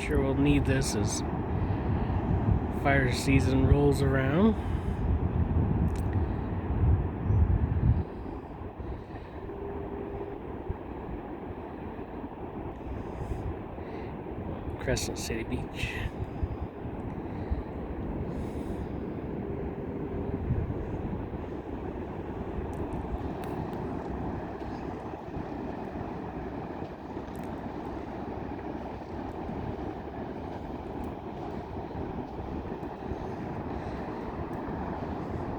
Sure we'll need this as fire season rolls around. Crescent City Beach.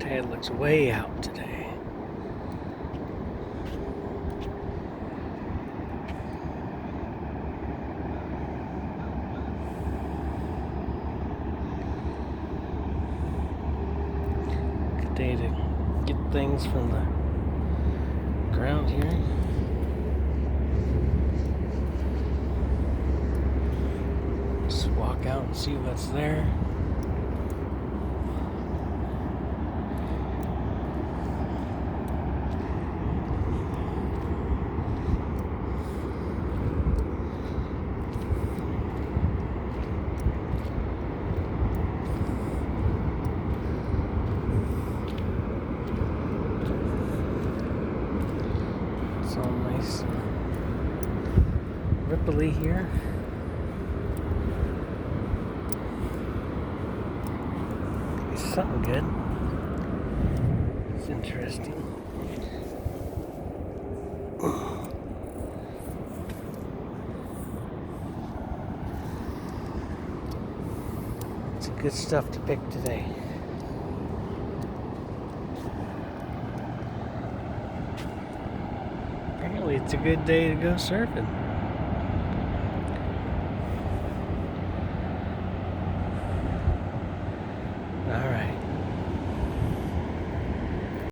Tide looks way out today. Good day to get things from the ground here. Just walk out and see what's there. It's all nice and ripply here. It's something good. It's interesting. It's good stuff to pick today. Apparently it's a good day to go surfing.